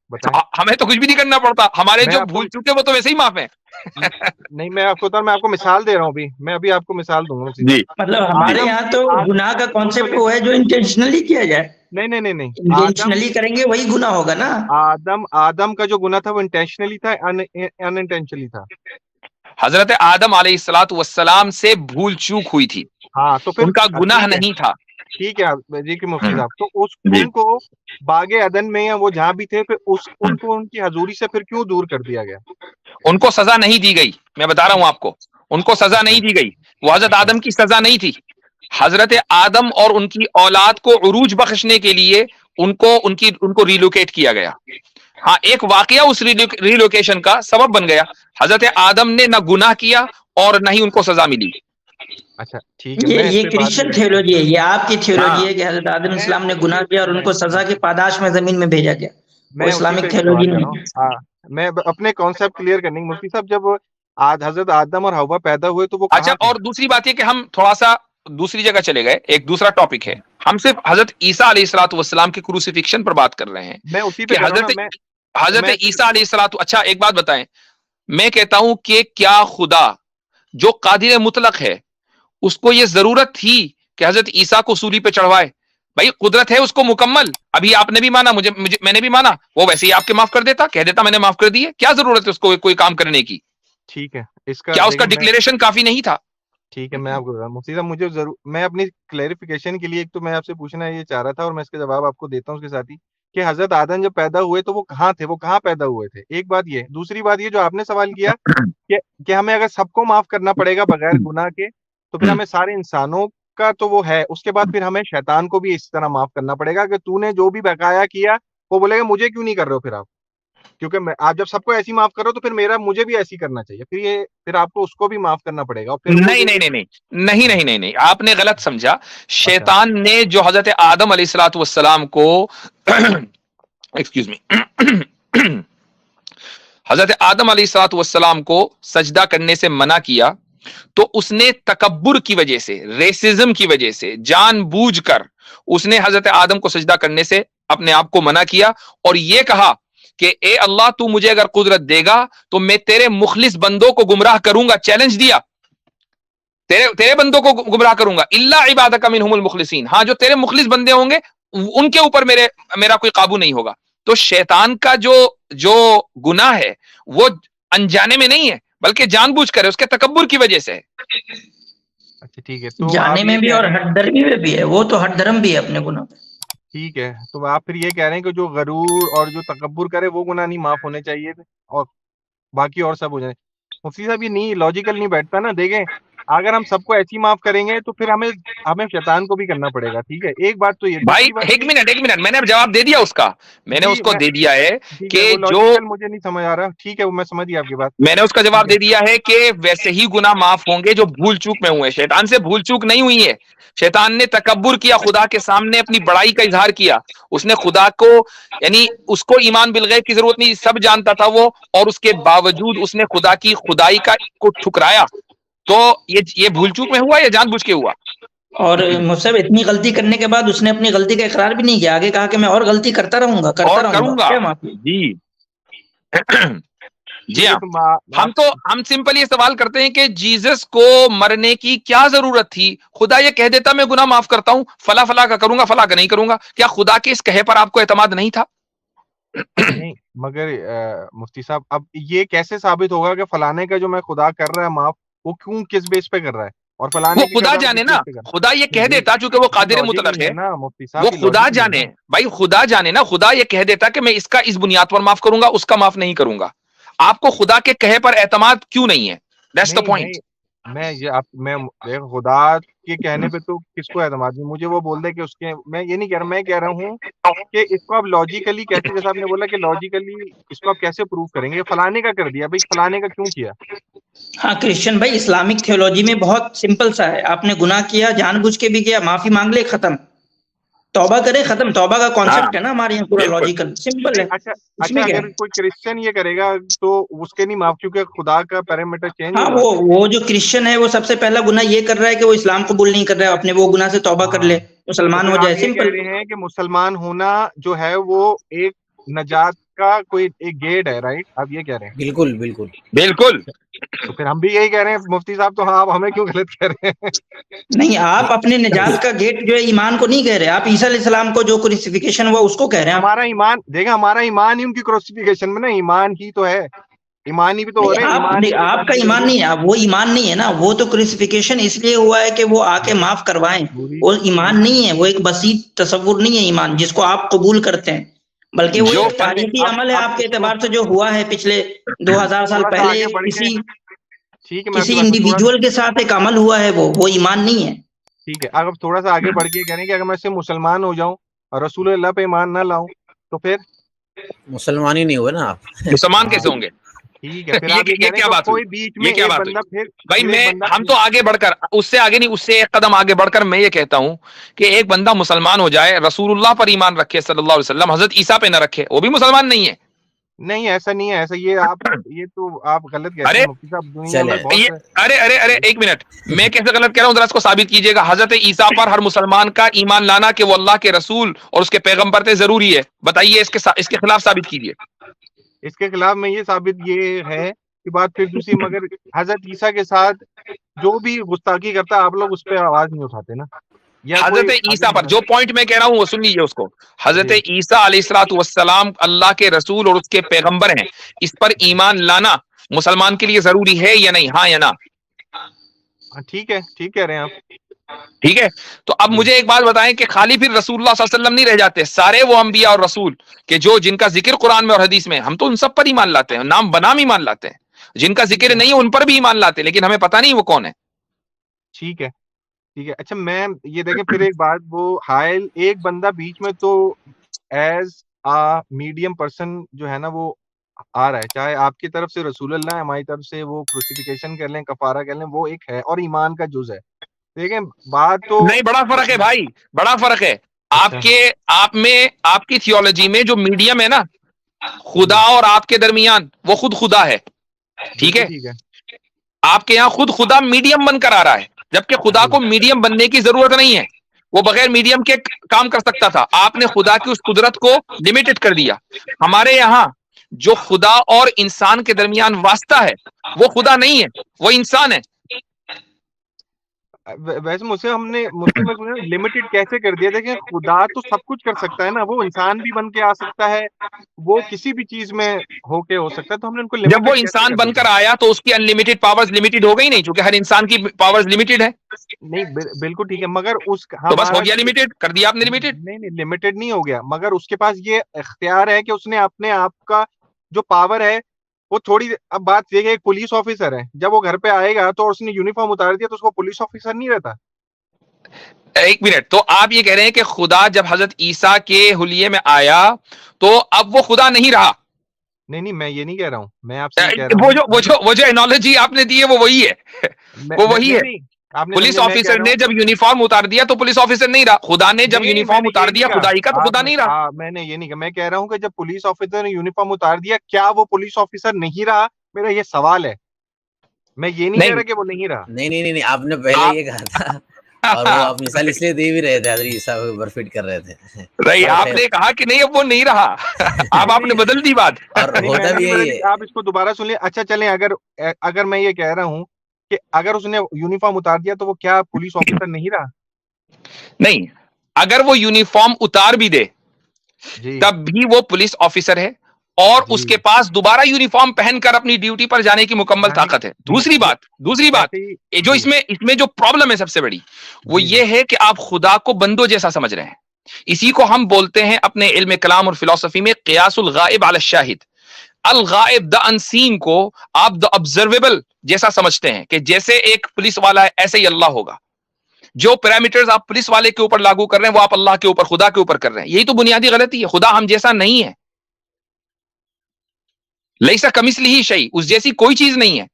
ہمیں تو کچھ بھی نہیں کرنا پڑتا، ہمارے جو بھول چکے وہ تو ویسے ہی معاف ہیں. نہیں، میں آپ کو مثال دے رہا ہوں. میں ابھی آپ کو مثال دوں گا. مطلب ہمارے یہاں تو گناہ کا کانسیپٹ وہ ہے جو انٹینشنلی کیا جائے. نہیں انٹینشنلی کریں گے وہی گناہ ہوگا نا. آدم کا جو گناہ تھا وہ انٹینشنلی تھا، ان انٹینشنلی تھا. حضرت آدم علیہ الصلوۃ والسلام سے بھول چوک ہوئی تھی. ہاں تو پھر ان کا گناہ ٹھیک ہے، نہیں تھا. ٹھیک ہے جی کہ مفتی صاحب، تو اس ان کو باغ عدن میں یا وہ جہاں بھی تھے پھر ان کو ان کی حضوری سے پھر کیوں دور کر دیا گیا؟ ان کو سزا نہیں دی گئی، میں بتا رہا ہوں آپ کو، ان کو سزا نہیں دی گئی. وہ حضرت آدم کی سزا نہیں تھی. حضرت آدم اور ان کی اولاد کو عروج بخشنے کے لیے ان کو ریلوکیٹ کیا گیا. ہاں ایک واقعہ اس ریلوکیشن کا سبب بن گیا. حضرت آدم نے نہ گناہ کیا اور نہ ہی ان کو سزا ملی. اچھا ٹھیک ہے، میں اس یہ پہ بعد کرسچن میں تھیولوجی ہے، یہ آپ کی تھیولوجی ہاں ہے کہ حضرت آدم میں السلام نے اسی گناہ کیا اور ان کو سزا کی پاداش میں زمین میں بھیجا گیا. وہ میں اسی اسلامک پہ بھی تھیولوجی سوال کر رہا نہیں ہوں. ہے. ہاں میں اپنے کانسیپٹ کلیئر کرنے کی، مفتی صاحب جب حضرت آدم اور حوا پیدا ہوئے تو وہ اچھا، کہاں تھے؟ اور دوسری بات یہ کہ ہم تھوڑا سا دوسری جگہ چلے گئے. ایک دوسرا ٹاپک ہے، ہم صرف حضرت عیسیٰ علیہ الصلوۃ والسلام کے کروسیفکشن پر بات کر رہے ہیں میں اسی پہ کہ کر رہا ہوں حضرت نا. میں عیسیٰ علیہ الصلوۃ. اچھا ایک بات بتائیں، میں کہتا ہوں کہ کیا خدا جو قادر مطلق ہے اس کو یہ ضرورت تھی کہ حضرت عیسیٰ کو سولی پہ چڑھوائے؟ بھائی قدرت ہے اس کو مکمل. ابھی آپ نے بھی مانا، میں نے بھی مانا، وہ ویسے ہی آپ کے معاف کر دیتا، کہہ دیتا میں نے معاف کر دیے. کیا ضرورت ہے اس کو کوئی کام کرنے کی؟ ٹھیک ہے، اس کا کیا اس کا دیکھیں ڈکلیریشن کافی نہیں تھا؟ ٹھیک ہے، میں آپ کو بتا رہا ہوں مفتی صاحب، مجھے ضرور میں اپنی کلیریفیکیشن کے لیے ایک تو میں آپ سے پوچھنا یہ چاہ رہا تھا اور میں اس کا جواب آپ کو دیتا ہوں اس کے ساتھ ہی، کہ حضرت آدم جب پیدا ہوئے تو وہ کہاں تھے، وہ کہاں پیدا ہوئے تھے؟ ایک بات یہ. دوسری بات یہ جو آپ نے سوال کیا کہ ہمیں اگر سب کو معاف کرنا پڑے گا بغیر گناہ کے تو پھر ہمیں سارے انسانوں کا تو وہ ہے، اس کے بعد پھر ہمیں شیطان کو بھی اس طرح معاف کرنا پڑے گا کہ تو نے جو بھی بقایا کیا وہ بولے گا مجھے کیوں نہیں کر رہے ہو پھر آپ، کیونکہ آپ جب سب کو ایسی معاف کرو تو پھر مجھے بھی ایسی کرنا چاہیے، پھر آپ کو اس کو بھی معاف کرنا پڑے گا. اور پھر نہیں، آپ نے غلط سمجھا. اچھا شیطان نے جو حضرت آدم علیہ الصلوۃ والسلام کو ایکسکیوز می حضرت آدم علیہ الصلوۃ والسلام کو سجدہ کرنے سے منع کیا تو اس نے تکبر کی وجہ سے، ریسزم کی وجہ سے، جان بوجھ کر اس نے حضرت آدم کو سجدہ کرنے سے اپنے آپ کو منع کیا اور یہ کہا کہ اے اللہ تو مجھے اگر قدرت دے گا تو میں تیرے مخلص بندوں کو گمراہ کروں گا. چیلنج دیا، تیرے بندوں کو گمراہ کروں گا، الا عبادک منہم المخلصین. ہاں جو تیرے مخلص بندے ہوں گے ان کے اوپر میرا کوئی قابو نہیں ہوگا. تو شیطان کا جو گناہ ہے وہ انجانے میں نہیں ہے بلکہ جان بوجھ کر ہے، اس کے تکبر کی وجہ سے ہے. اچھا ٹھیک ہے، تو جانے آپ میں یہ بھی کہہ اور رہے ہیں ہٹ درمی میں بھی ہے، وہ تو ہٹ درم بھی ہے اپنے گناہ پہ. ٹھیک ہے، تو آپ پھر یہ کہہ رہے ہیں کہ جو غرور اور جو تکبر کرے وہ گناہ نہیں معاف ہونے چاہیے تھے اور باقی اور سب ہو جائے. مفتی صاحب یہ نہیں لاجیکل نہیں بیٹھتا نا. دیکھیں اگر ہم سب کو ایسی معاف کریں گے تو پھر ہمیں شیطان کو بھی کرنا پڑے گا. ٹھیک ہے، ایک بات تو یہ. بھائی دوسری بات ایک منٹ میں نے اب جواب دے دیا اس کا، میں نے جی اس کو دے دیا ہے ٹھیک ہے، کہ وہ جو لاجیکل مجھے نہیں سمجھ آ رہا. ٹھیک ہے، وہ میں سمجھ گیا آپ کی بات. میں نے اس کا جواب دے دیا ہے کہ ویسے ہی گناہ معاف ہوں گے جو بھول چوک میں ہوئے. شیطان سے بھول چوک نہیں ہوئی ہے. شیطان نے تکبر کیا، خدا کے سامنے اپنی بڑائی کا اظہار کیا. اس نے خدا کو یعنی اس کو ایمان بالغیب کی ضرورت نہیں، سب جانتا تھا وہ، اور اس کے باوجود اس نے خدا کی خدائی کو ٹھکرایا. تو یہ بھول چوک میں ہوا یا جان بوجھ کے ہوا؟ اور مصعب اتنی غلطی کرنے کے بعد اس نے اپنی غلطی کا اقرار بھی نہیں کیا، آگے کہا کہ میں اور غلطی کرتا رہوں گا اور کروں گا. کیا معافی؟ جی ٹھیک ہے، ہاں، ہم سمپل یہ سوال کرتے ہیں کہ جیزس کو مرنے کی کیا ضرورت تھی؟ خدا یہ کہہ دیتا میں گناہ معاف کرتا ہوں، فلاں فلاں کا کروں گا، فلاں کا نہیں کروں گا. کیا خدا کے اس کہے پر آپ کو اعتماد نہیں تھا؟ نہیں مگر مفتی صاحب اب یہ کیسے ثابت ہوگا کہ فلانے کا جو میں خدا کر رہا ہے معاف وہ کیوں کس بیس پہ کر رہا ہے اور وہ فلانے کی خدا کر جانے کس نا. بیس پہ کر رہا خدا یہ کہہ ہے؟ دیتا چونکہ وہ قادر مطلق ہے، نا مفتی صاحب وہ یہ خدا لاجک نہیں ہے جانے. نا. بھائی خدا جانے نا، خدا یہ کہہ دیتا کہ میں اس کا اس بنیاد پر معاف کروں گا، اس کا معاف نہیں کروں گا. آپ کو خدا کے کہے پر اعتماد کیوں نہیں ہے؟ That's the point. میں خدا کے کہنے پہ تو کس کو اعتماد نہیں. مجھے وہ بول دے کہ اس کے، میں یہ نہیں کہہ رہا، میں کہہ رہا ہوں کہ اس کو آپ لاجیکلی کیسے، جیسا آپ نے بولا کہ لاجیکلی اس کو آپ کیسے پروف کریں گے؟ فلانے کا کر دیا، بھائی فلانے کا کیوں کیا؟ ہاں کرسچن بھائی اسلامک تھیولوجی میں بہت سمپل سا ہے، آپ نے گناہ کیا، جان بوجھ کے بھی کیا، معافی مانگ لے، ختم. توبہ کرے، ختم. توبہ کا کانسیپٹ ہے نا ہمارے یہاں، پورا لاجیکل سمپل ہے. اس میں اچھا کیا اگر ہے؟ کوئی کرسچن یہ کرے گا تو اس کے نہیں معاف کیونکہ خدا کا پیرامیٹر چینج ہاں ہوگا. وہ جو کرسچن ہے وہ سب سے پہلا گناہ یہ کر رہا ہے کہ وہ اسلام قبول نہیں کر رہا ہے، اپنے وہ گناہ سے توبہ کر لے، تو مسلمان پھر ہو جائے. آپ یہ کہہ سمپل. رہے ہیں کہ مسلمان ہونا جو ہے وہ ایک نجات کا کوئی ایک گیٹ ہے، رائٹ؟ آپ یہ کہہ رہے ہیں؟ بالکل بالکل بالکل. تو پھر ہم بھی یہی کہہ رہے ہیں مفتی صاحب، تو ہاں آپ ہمیں کیوں غلط کہہ رہے ہیں؟ نہیں، آپ اپنے نجات کا گیٹ جو ہے ایمان کو نہیں کہہ رہے، آپ عیسیٰ علیہ السلام کو جو کروسیفیکیشن ہوا اس کو کہہ رہے ہیں. ہمارا ایمان، دیکھیں ہمارا ایمان ہی ان کی کروسیفیکیشن میں نا، ایمان ہی تو ہے. ایمانی بھی تو ہو رہے ہیں. آپ کا ایمان نہیں ہے, وہ ایمان نہیں ہے نا, وہ تو کروسیفیکیشن اس لیے ہوا ہے کہ وہ آ کے معاف کروائیں. وہ ایمان نہیں ہے, وہ ایک بسیط تصور نہیں ہے ایمان جس کو آپ قبول کرتے ہیں, بلکہ وہ ایک تاریخی عمل ہے آپ کے اعتبار سے جو ہوا ہے پچھلے 2000 سال پہلے کسی انڈیویجول کے ساتھ ایک عمل ہوا ہے, وہ ایمان نہیں ہے. ٹھیک ہے, اگر تھوڑا سا آگے بڑھ کے کہہ رہے ہیں کہ اگر میں سے مسلمان ہو جاؤں اور رسول اللہ پہ ایمان نہ لاؤں تو پھر مسلمان ہی نہیں ہوئے نا آپ. مسلمان کیسے ہوں گے؟ ٹھیک ہے, پھر یہ کیا بات ہوئی؟ کوئی بیچ میں یہ کیا ایک بات بندہ ہوئی پھر بھائی؟ ہم تو آگے بڑھ کر اس سے آگے نہیں, اس سے ایک قدم آگے بڑھ کر میں یہ کہتا ہوں کہ ایک بندہ مسلمان ہو جائے, رسول اللہ پر ایمان رکھے صلی اللہ علیہ وسلم, حضرت عیسیٰ پہ نہ رکھے, وہ بھی مسلمان نہیں ہے. نہیں ایسا نہیں ہے, ایسا یہ تو آپ غلط کہتے ہیں مفتی صاحب. دنیا میں بہت ارے ایک منٹ, میں کیسے غلط کہہ رہا ہوں, ذرا اس کو ثابت کیجیے گا. حضرت عیسیٰ پر ہر مسلمان کا ایمان لانا کہ وہ اللہ کے رسول اور اس کے پیغمبر تھے ضروری ہے, بتائیے اس کے خلاف ثابت کیجیے. اس کے خلاف میں یہ ثابت یہ ہے کہ بات پھر دوسری, مگر حضرت عیسیٰ کے ساتھ جو بھی گستاخی کرتا ہے آپ لوگ اس پہ آواز نہیں اٹھاتے نا. حضرت عیسیٰ پر جو پوائنٹ میں کہہ رہا ہوں وہ سن لیجیے اس کو. حضرت عیسیٰ علیہ الصلوۃ والسلام اللہ کے رسول اور اس کے پیغمبر ہیں, اس پر ایمان لانا مسلمان کے لیے ضروری ہے یا نہیں؟ ہاں یا نا؟ ٹھیک ہے, ٹھیک کہہ رہے ہیں آپ. ٹھیک ہے, تو اب مجھے ایک بات بتائیں کہ خالی پھر رسول اللہ صلی اللہ علیہ وسلم نہیں رہ جاتے, سارے وہ انبیاء اور رسول کہ جن کا ذکر قرآن میں اور حدیث میں, ہم تو ان سب پر ایمان لاتے ہیں, نام بنام ایمان لاتے ہیں. جن کا ذکر نہیں ہے ان پر بھی ایمان لاتے ہیں, لیکن ہمیں پتہ نہیں وہ کون ہے. ٹھیک ہے, ٹھیک ہے. اچھا میں یہ دیکھیں پھر ایک بات, وہ حائل ایک بندہ بیچ میں تو ایز میڈیم پرسن جو ہے نا وہ آ رہا ہے, چاہے آپ کی طرف سے رسول اللہ ہے, ہماری طرف سے وہ کروسیفیکیشن کر لیں, کفارہ کر لیں, وہ ایک ہے, اور ایمان کا جز ہے. دیکھیں بات تو نہیں, بڑا فرق ہے بھائی, بڑا فرق ہے. آپ کی تھیولوجی میں جو میڈیم ہے نا خدا اور آپ کے درمیان, وہ خود خدا ہے. ٹھیک ہے, آپ کے یہاں خود خدا میڈیم بن کر آ رہا ہے, جبکہ خدا کو میڈیم بننے کی ضرورت نہیں ہے, وہ بغیر میڈیم کے کام کر سکتا تھا. آپ نے خدا کی اس قدرت کو لمیٹڈ کر دیا. ہمارے یہاں جو خدا اور انسان کے درمیان واسطہ ہے وہ خدا نہیں ہے, وہ انسان ہے. ویسے مجھ سے ہم نے لمیٹڈ کیسے کر دیا؟ دیکھیں خدا تو سب کچھ کر سکتا ہے نا, وہ انسان بھی بن کے آ سکتا ہے, وہ کسی بھی چیز میں ہو سکتا ہے, تو ہم نے ان کو جب وہ انسان بن کر آیا تو اس کی انلمیٹڈ پاورز لمیٹڈ ہو گئی نہیں, چونکہ ہر انسان کی پاورز لمیٹڈ ہے. نہیں بالکل ٹھیک ہے, مگر اس تو بس ہو گیا لمیٹڈ, کر دیا آپ نے لمیٹڈ. نہیں لمیٹڈ نہیں ہو گیا, مگر اس کے پاس یہ اختیار ہے کہ اس نے اپنے آپ کا جو پاور ہے وہ تھوڑی, اب بات یہ کہ ایک پولیس آفیسر ہے, جب وہ گھر پہ آئے گا تو اس نے یونیفارم اتار دیا تو اس کو پولیس آفیسر نہیں رہتا. ایک منٹ, تو آپ یہ کہہ رہے ہیں کہ خدا جب حضرت عیسیٰ کے حلیے میں آیا تو اب وہ خدا نہیں رہا؟ نہیں میں یہ نہیں کہہ رہا ہوں, میں آپ سے کہہ رہا ہوں وہ جو انالوجی آپ نے دی ہے وہ وہی ہے, وہ وہی ہے. پولیس آفیسر نے جب یونیفارم اتار دیا تو پولیس آفیسر نہیں رہا, خدا نے جب یونیفارم اتار دیا خدائی کا تو خدا نہیں رہا. میں نے یہ نہیں کہا, میں کہہ رہا ہوں کہ جب پولیس آفیسر نے یونیفارم اتار دیا کیا وہ پولیس آفیسر نہیں رہا؟ میرا یہ سوال ہے, میں یہ نہیں کہہ رہا کہ وہ نہیں رہا. نہیں, آپ نے پہلے یہ کہا تھا, اور وہ آپ مثال اس لیے دے بھی رہے تھے, حضرت عیسیٰ کو برفٹ کر رہے تھے. نہیں, آپ نے کہا کہ نہیں اب وہ نہیں رہا, اب آپ نے بدل دی بات. اور ہوتا بھی یہی ہے. آپ اس کو دوبارہ سن لیں. اچھا چلیں, اگر میں یہ کہہ رہا ہوں کہ اگر اس نے یونیفارم اتار دیا تو وہ کیا پولیس آفیسر نہیں رہا؟ نہیں, اگر وہ یونیفارم اتار بھی دے تب بھی وہ پولیس آفیسر ہے, اور اس کے پاس دوبارہ یونیفارم پہن کر اپنی ڈیوٹی پر جانے کی مکمل طاقت ہے. دوسری بات جو اس میں جو پرابلم ہے سب سے بڑی, وہ یہ ہے کہ آپ خدا کو بندوں جیسا سمجھ رہے ہیں. اسی کو ہم بولتے ہیں اپنے علم کلام اور فلسفی میں قیاس الغائب علی الشاہد. الغائب دا انسین کو آپ دا آبزرویبل جیسا سمجھتے ہیں, کہ جیسے ایک پولیس والا ہے ایسے ہی اللہ ہوگا. جو پیرامیٹرز آپ پولیس والے کے اوپر لاگو کر رہے ہیں وہ آپ اللہ کے اوپر, خدا کے اوپر کر رہے ہیں. یہی تو بنیادی غلطی ہے. خدا ہم جیسا نہیں ہے, لیسا کمثلہ شیء, اس جیسی کوئی چیز نہیں ہے.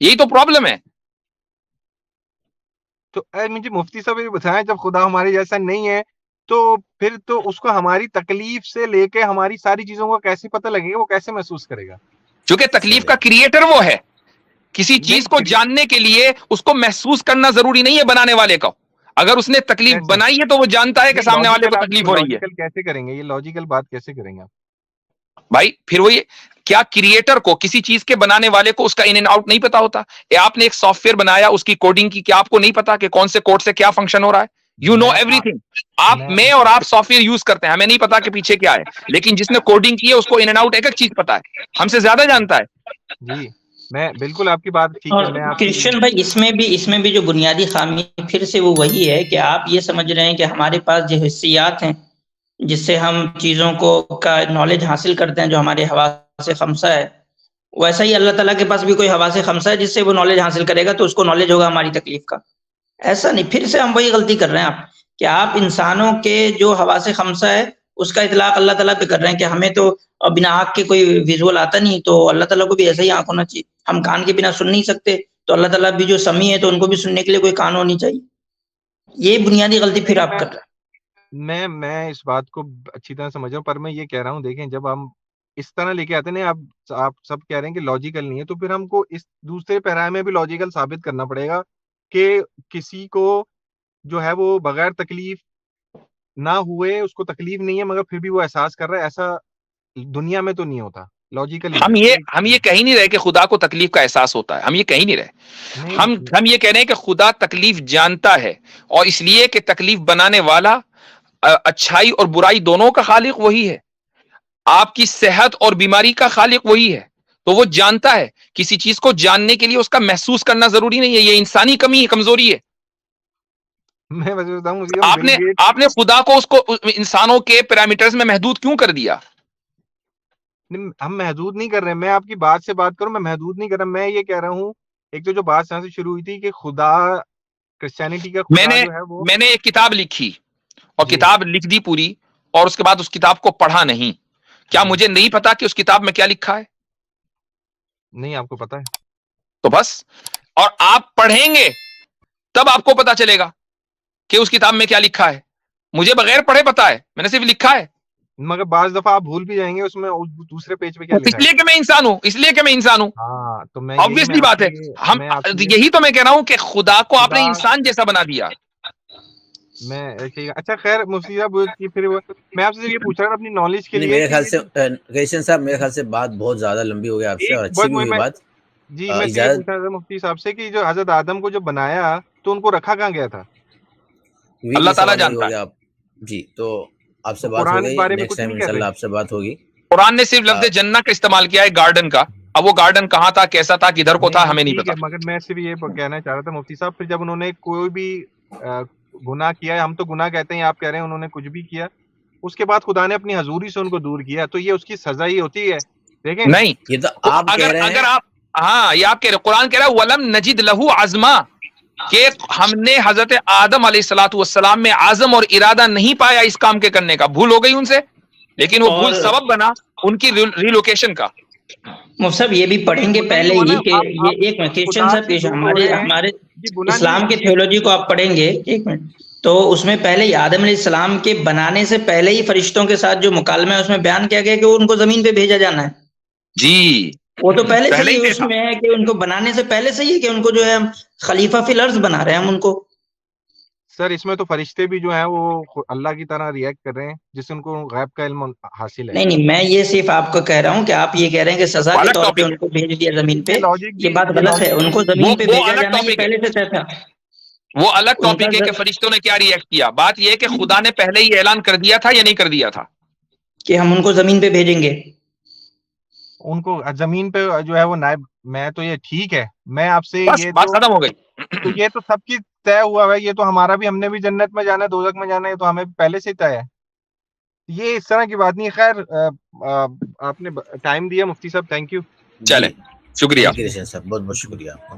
یہی تو پرابلم ہے. تو مجھے مفتی صاحب یہ بتائیں, جب خدا ہمارے جیسا نہیں ہے تو پھر تو اس کو ہماری تکلیف سے لے کے ہماری ساری چیزوں کو کیسے پتہ لگے گا, وہ کیسے محسوس کرے گا؟ چونکہ تکلیف کا کریٹر وہ ہے. کسی چیز کو جاننے کے لیے اس کو محسوس کرنا ضروری نہیں ہے بنانے والے کو. اگر اس نے تکلیف بنائی ہے تو وہ جانتا ہے کہ سامنے والے کو تکلیف ہو رہی ہے. کیسے کریں گے یہ لاجیکل بات, کیسے کریں گے آپ بھائی؟ پھر وہ کیا کریٹر کو, کسی چیز کے بنانے والے کو اس کا ان اینڈ آؤٹ نہیں پتا ہوتا؟ آپ نے ایک سافٹ ویئر بنایا, اس کی کوڈنگ کی, کیا آپ کو نہیں پتا کہ کون سے کوڈ سے کیا فنکشن ہو رہا ہے؟ یو نو ایوری تھنگ. آپ میں اور آپ سافٹ ویئر یوز کرتے ہیں, ہمیں نہیں پتا کہ پیچھے کیا ہے, لیکن جس نے کوڈنگ کی ہے اس کو ان اینڈ آؤٹ ایک ایک چیز پتا ہے, ہم سے زیادہ جانتا ہے. جی میں بالکل آپ کی بات ٹھیک ہے. اور میں آپ کرسچن بھائی اس میں بھی جو بنیادی خامی پھر سے وہ وہی ہے کہ آپ یہ سمجھ رہے ہیں کہ ہمارے پاس جو حسیات ہیں جس سے ہم چیزوں کو کا نالج حاصل کرتے ہیں, جو ہمارے حواس خمسہ ہے, ویسا ہی اللہ تعالیٰ کے پاس بھی کوئی حواس خمسہ ہے جس سے وہ نالج حاصل کرے گا تو اس کو نالج ہوگا ہماری تکلیف کا. ایسا نہیں, پھر سے ہم وہی غلطی کر رہے ہیں آپ, کہ آپ انسانوں کے جو حواس خمسہ ہے اس کا اطلاق اللہ تعالیٰ پہ کر رہے ہیں کہ ہمیں تو بنا آنکھ کے کوئی ویژول آتا نہیں, تو اللہ تعالیٰ کو بھی ایسا ہی آنکھ ہونا چاہیے. ہم کان کے بنا سن نہیں سکتے تو اللہ تعالیٰ بھی جو سمیع ہے تو ان کو بھی سننے کے لیے کوئی کان ہونی چاہیے. یہ بنیادی غلطی پھر آپ کر رہے ہیں. میں اس بات کو اچھی طرح سمجھ رہا ہوں, پر میں یہ کہہ رہا ہوں, دیکھیں جب ہم اس طرح لے کے آتے ہیں, آپ سب کہہ رہے ہیں کہ لاجیکل نہیں ہے, تو پھر ہم کو اس دوسرے پیرا میں بھی لاجیکل ثابت کرنا پڑے گا کہ کسی کو جو ہے وہ بغیر تکلیف نہ ہوئے اس کو تکلیف نہیں ہے مگر پھر بھی وہ احساس کر رہا ہے. ایسا دنیا میں تو نہیں ہوتا لاجیکلی. ہم یہ کہیں نہیں رہے کہ خدا کو تکلیف کا احساس ہوتا ہے, ہم یہ کہیں نہیں رہے. ہم یہ کہہ رہے ہیں کہ خدا تکلیف جانتا ہے, اور اس لیے کہ تکلیف بنانے والا اچھائی اور برائی دونوں کا خالق وہی ہے, آپ کی صحت اور بیماری کا خالق وہی ہے, تو وہ جانتا ہے. کسی چیز کو جاننے کے لیے اس کا محسوس کرنا ضروری نہیں ہے, یہ انسانی کمزوری ہے. میں بتا ہوں آپ نے خدا کو اس کو انسانوں کے پیرامیٹرز میں محدود کیوں کر دیا؟ ہم محدود نہیں کر رہے, میں آپ کی بات سے بات کروں, میں محدود نہیں کر رہا. میں یہ کہہ رہا ہوں, ایک تو جو بات یہاں سے شروع ہوئی تھی کہ خدا کرسچینٹی کا خدا جو ہے وہ, میں نے ایک کتاب لکھی اور کتاب لکھ دی پوری, اور اس کے بعد اس کتاب کو پڑھا نہیں. کیا مجھے نہیں پتا کہ اس کتاب میں کیا لکھا ہے؟ نہیں, آپ کو پتا ہے تو بس. اور آپ پڑھیں گے تب آپ کو پتا چلے گا کہ اس کتاب میں کیا لکھا ہے. مجھے بغیر پڑھے پتا ہے, میں نے صرف لکھا ہے, مگر بعض دفعہ آپ بھول بھی جائیں گے اس میں دوسرے پیج پہ کیا لکھا ہے. اس لیے کہ میں انسان ہوں, ہاں, تو میں obviously بات ہے. ہم یہی تو میں کہہ رہا ہوں کہ خدا کو آپ نے انسان جیسا بنا دیا. میں اچھا خیر مفتی صاحب, پھر میں آپ سے یہ پوچھ رہا ہوں اپنی نالج کے لیے. میرے خیال سے کرسچن صاحب, میرے خیال سے بات بہت زیادہ لمبی ہو گئی آپ سے, اور اچھی بھی ہوئی بات. جی میں یہ پوچھ رہا تھا مفتی صاحب سے کہ جو حضرت آدم کو جو بنایا تو ان کو رکھا کہاں گیا تھا؟ اللہ تعالیٰ جانتا ہے. جی, تو آپ سے بات ہو گئی, نیکسٹ ٹائم انشاءاللہ آپ سے بات ہوگی. قرآن نے صرف لفظ جنت کا استعمال کیا ہے, گارڈن کا. اب وہ گارڈن کہاں تھا, کیسا تھا, کدھر کو تھا, ہمیں نہیں پتا. مگر میں صرف یہ کہنا چاہ رہا تھا مفتی صاحب, پھر جب انہوں نے کوئی بھی گناہ کیا, ہم تو گناہ کہتے ہیں, آپ کہہ رہے ہیں انہوں نے کچھ بھی کیا, اس کے بعد خدا نے اپنی حضوری سے ان کو دور کیا, تو یہ اس کی سزا ہی ہوتی ہے. دیکھیں نہیں, یہ تو آپ کہہ رہے ہیں. اگر آپ, ہاں یہ آپ کہہ رہے, قرآن کہہ رہا ہے وَلَمْ نَجِدْ لَهُ عَزْمًا, کہ ہم نے حضرت آدم علیہ الصلوۃ والسلام میں عزم اور ارادہ نہیں پایا اس کام کے کرنے کا. بھول ہو گئی ان سے, لیکن وہ بھول سبب بنا ان کی ریلوکیشن کا. صاحب یہ بھی پڑھیں گے پہلے ہی کہ یہ ایک کرسچن صاحب ہمارے اسلام کے تھیولوجی کو آپ پڑھیں گے, ایک منٹ, تو اس میں پہلے ہی آدم علیہ السلام کے بنانے سے پہلے ہی فرشتوں کے ساتھ جو مکالمہ ہے اس میں بیان کیا گیا کہ ان کو زمین پہ بھیجا جانا ہے. جی, وہ تو پہلے سے ہی اس میں ہے کہ ان کو بنانے سے پہلے سے ہی کہ ان کو جو ہے ہم خلیفہ فی الارض بنا رہے ہیں ہم ان کو. سر اس میں تو فرشتے بھی جو ہیں وہ اللہ کی طرح ریئیکٹ کر رہے ہیں جس سے ان کو غیب کا علم حاصل ہے. نہیں, میں یہ صرف آپ کو کہہ رہا ہوں کہ آپ یہ کہہ رہے ہیں کہ سزا کے طور پہ ان کو بھیج دیا زمین پہ, یہ بات غلط ہے. ان کو زمین پہ بھیجا جانا یہ پہلے سے طے تھا. وہ الگ ٹاپک ہے کہ فرشتوں نے کیا ریئیکٹ کیا. بات یہ ہے کہ خدا نے پہلے ہی اعلان کر دیا تھا یا نہیں کر دیا تھا کہ ہم ان کو زمین پہ بھیجیں گے. ان کو زمین پہ جو ہے وہ نائب, میں تو یہ ٹھیک ہے, میں آپ سے یہ بات ختم ہو گئی. تو یہ تو سب کی طے ہوا ہے, یہ تو ہمارا بھی, ہم نے بھی جنت میں جانا ہے, دوزخ میں جانا ہے, تو ہمیں پہلے سے ہی طے ہے. یہ اس طرح کی بات نہیں. خیر آپ نے ٹائم دیا مفتی صاحب, تھینک یو. چلیں, شکریہ. کرسچن صاحب, بہت بہت شکریہ آپ کا.